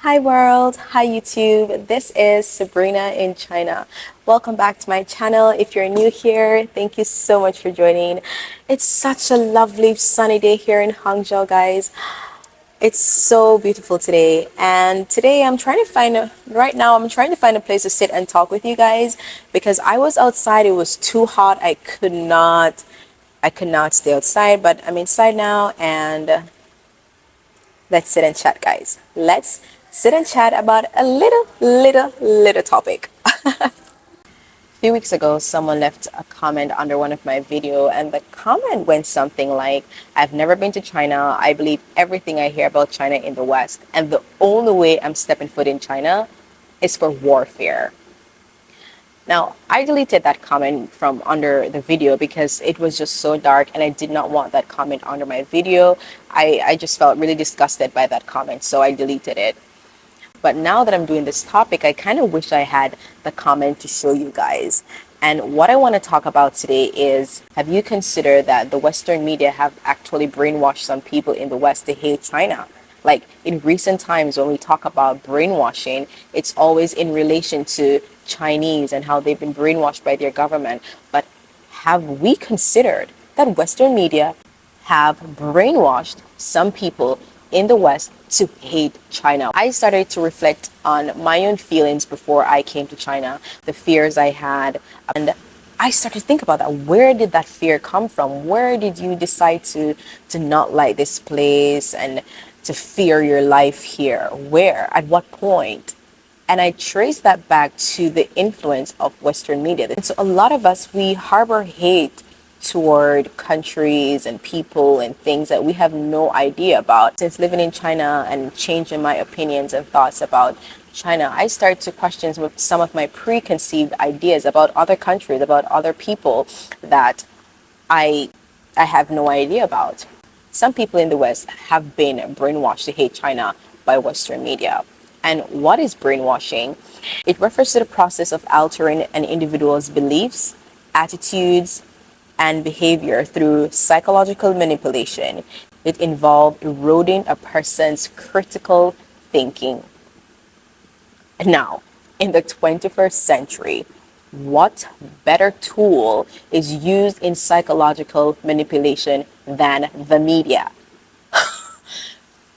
Hi world, hi YouTube. This is Sabrina in China. Welcome back to my channel. If you're new here, thank you so much for joining. It's such a lovely sunny day here in Hangzhou, guys. It's so beautiful today, and today I'm trying to find a place to sit and talk with you guys because I was outside. It was too hot. I could not stay outside, but I'm inside now, and let's sit and chat, guys. Let's sit and chat about a little topic. A few weeks ago, someone left a comment under one of my video, and the comment went something like, I've never been to China. I believe everything I hear about China in the West, and the only way I'm stepping foot in China is for warfare. Now, I deleted that comment from under the video because it was just so dark and I did not want that comment under my video. I just felt really disgusted by that comment, so I deleted it. But now that I'm doing this topic, I kind of wish I had the comment to show you guys. And what I want to talk about today is, have you considered that the Western media have actually brainwashed some people in the West to hate China? Like in recent times, when we talk about brainwashing, it's always in relation to Chinese and how they've been brainwashed by their government. But have we considered that Western media have brainwashed some people in the West to hate China? I started to reflect on my own feelings before I came to China, the fears I had, and I started to think about that. Where did that fear come from? Where did you decide to not like this place and to fear your life here? Where? At what point? And I trace that back to the influence of Western media. And so a lot of us, we harbor hate toward countries and people and things that we have no idea about. Since living in China and changing my opinions and thoughts about China, I started to question some of my preconceived ideas about other countries, about other people that I have no idea about. Some people in the West have been brainwashed to hate China by Western media. And what is brainwashing? It refers to the process of altering an individual's beliefs, attitudes, and behavior through psychological manipulation. It involves eroding a person's critical thinking. Now, in the 21st century, what better tool is used in psychological manipulation than the media?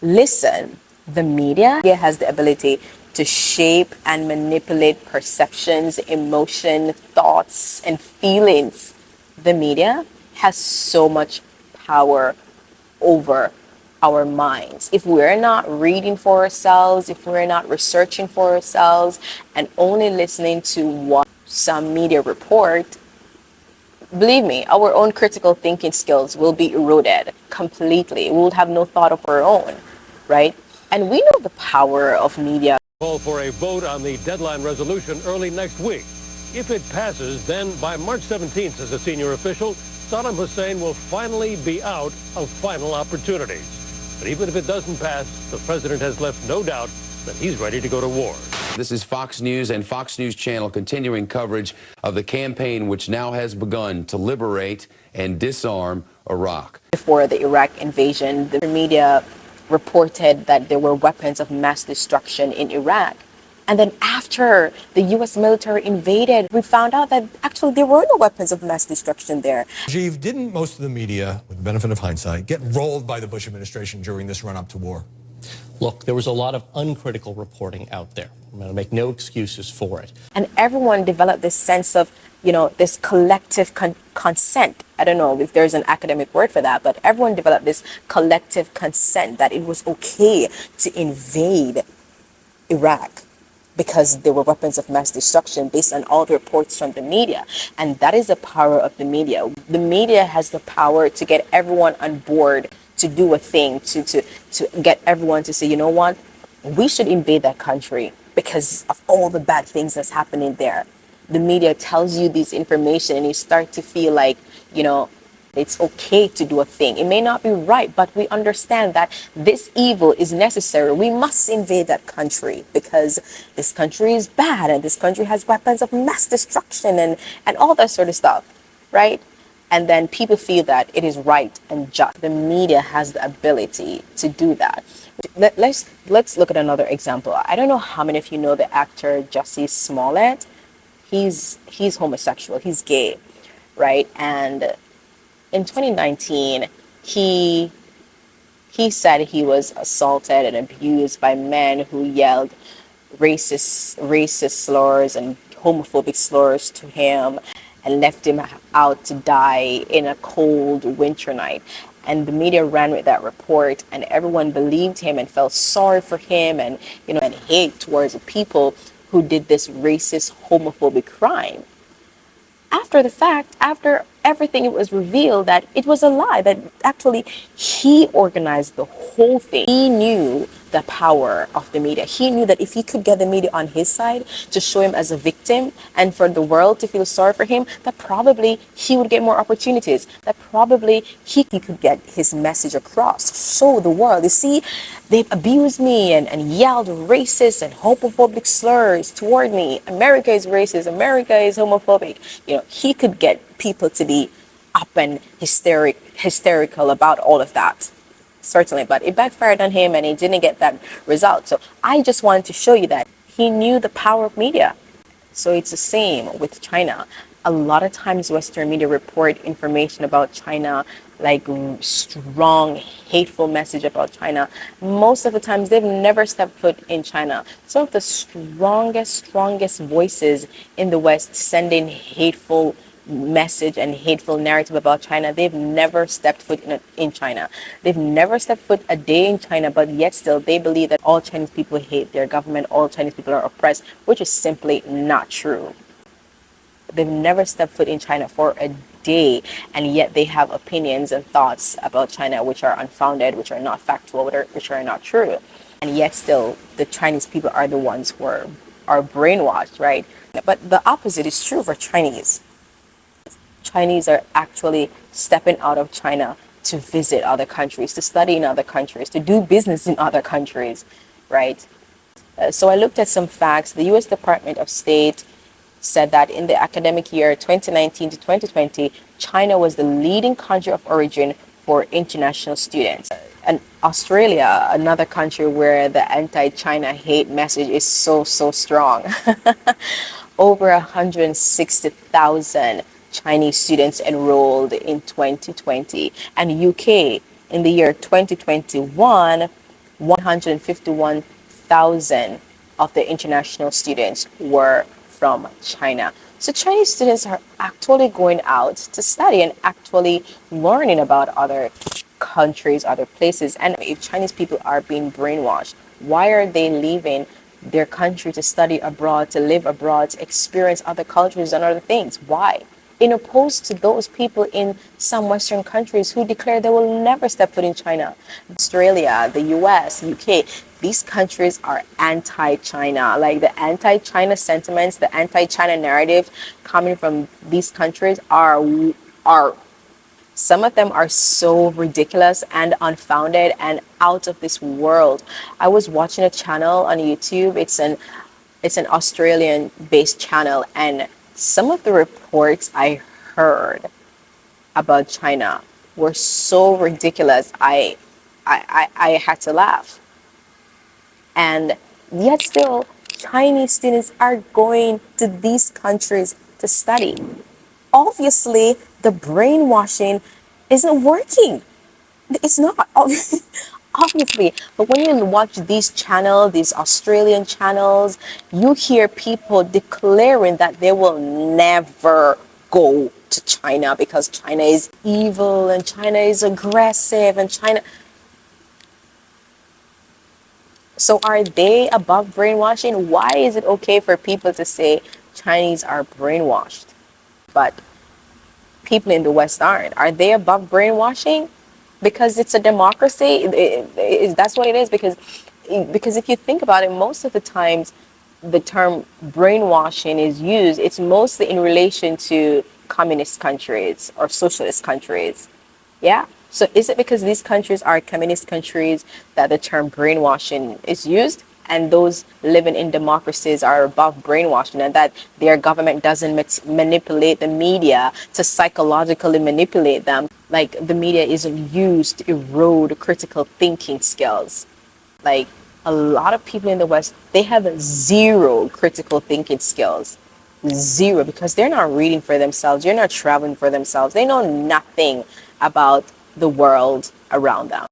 Listen, the media has the ability to shape and manipulate perceptions, emotion, thoughts, and feelings. The media has so much power over our minds. If we're not reading for ourselves, if we're not researching for ourselves, and only listening to what some media report, believe me, our own critical thinking skills will be eroded completely. We will have no thought of our own, right? And we know the power of media. Call for a vote on the deadline resolution early next week. If it passes, then by March 17th, says a senior official, Saddam Hussein will finally be out of final opportunities. But even if it doesn't pass, the president has left no doubt that he's ready to go to war. This is Fox News and Fox News Channel continuing coverage of the campaign which now has begun to liberate and disarm Iraq. Before the Iraq invasion, the media reported that there were weapons of mass destruction in Iraq. And then after the U.S. military invaded, we found out that actually there were no weapons of mass destruction there. Rajiv, didn't most of the media, with the benefit of hindsight, get rolled by the Bush administration during this run-up to war? Look, there was a lot of uncritical reporting out there. I'm going to make no excuses for it. And everyone developed this sense of, this collective consent. I don't know if there's an academic word for that, but everyone developed this collective consent that it was okay to invade Iraq because there were weapons of mass destruction based on all the reports from the media. And that is the power of the media. The media has the power to get everyone on board to do a thing, to get everyone to say, you know what, we should invade that country because of all the bad things that's happening there. The media tells you this information and you start to feel like, it's okay to do a thing. It may not be right, but we understand that this evil is necessary. We must invade that country because this country is bad and this country has weapons of mass destruction and all that sort of stuff, right? And then people feel that it is right and just. The media has the ability to do that. Let's look at another example. I don't know how many of you know the actor Jussie Smollett. He's homosexual. He's gay, right? And in 2019, he said he was assaulted and abused by men who yelled racist slurs and homophobic slurs to him and left him out to die in a cold winter night. And the media ran with that report, and everyone believed him and felt sorry for him, and and hate towards the people who did this racist homophobic crime. After the fact, after everything, it was revealed that it was a lie, that actually he organized the whole thing. He knew the power of the media. He knew that if he could get the media on his side to show him as a victim and for the world to feel sorry for him, that probably he would get more opportunities, that probably he could get his message across, show the world, you see, they've abused me and yelled racist and homophobic slurs toward me. America is racist. America is homophobic. He could get people to be up and hysterical about all of that. Certainly, but it backfired on him and he didn't get that result. So I just wanted to show you that he knew the power of media. So it's the same with China. A lot of times Western media report information about China, like strong, hateful message about China. Most of the times they've never stepped foot in China. Some of the strongest voices in the West sending hateful message and hateful narrative about China, they've never stepped foot in China. They've never stepped foot a day in China, but yet still they believe that all Chinese people hate their government, all Chinese people are oppressed, which is simply not true. They've never stepped foot in China for a day, and yet they have opinions and thoughts about China which are unfounded, which are not factual, which are not true. And yet still the Chinese people are the ones who are brainwashed, right? But the opposite is true for Chinese. Chinese are actually stepping out of China to visit other countries, to study in other countries, to do business in other countries, right? So I looked at some facts. The U.S. Department of State said that in the academic year 2019 to 2020, China was the leading country of origin for international students. And Australia, another country where the anti-China hate message is so strong. Over 160,000 Chinese students enrolled in 2020, and UK in the year 2021, 151,000 of the international students were from China. So Chinese students are actually going out to study and actually learning about other countries, other places. And if Chinese people are being brainwashed, why are they leaving their country to study abroad, to live abroad, to experience other cultures and other things? Why? In opposed to those people in some Western countries who declare they will never step foot in China. Australia, the US, UK, these countries are anti-China. Like the anti-China sentiments, the anti-China narrative coming from these countries are some of them are so ridiculous and unfounded and out of this world. I was watching a channel on YouTube. It's an Australian-based channel, and some of the reports I heard about China were so ridiculous. I had to laugh. And yet still, Chinese students are going to these countries to study. Obviously, the brainwashing isn't working. It's not, obviously. But when you watch these channels, these Australian channels, you hear people declaring that they will never go to China because China is evil and China is aggressive and China. So are they above brainwashing? Why is it okay for people to say Chinese are brainwashed, but people in the West aren't? Are they above brainwashing? Because it's a democracy. That's what it is. Because if you think about it, most of the times the term brainwashing is used, it's mostly in relation to communist countries or socialist countries. Yeah. So is it because these countries are communist countries that the term brainwashing is used? and those living in democracies are above brainwashing, and that their government doesn't manipulate the media to psychologically manipulate them. Like, the media isn't used to erode critical thinking skills. Like, a lot of people in the West, they have zero critical thinking skills. Zero, because they're not reading for themselves. They're not traveling for themselves. They know nothing about the world around them.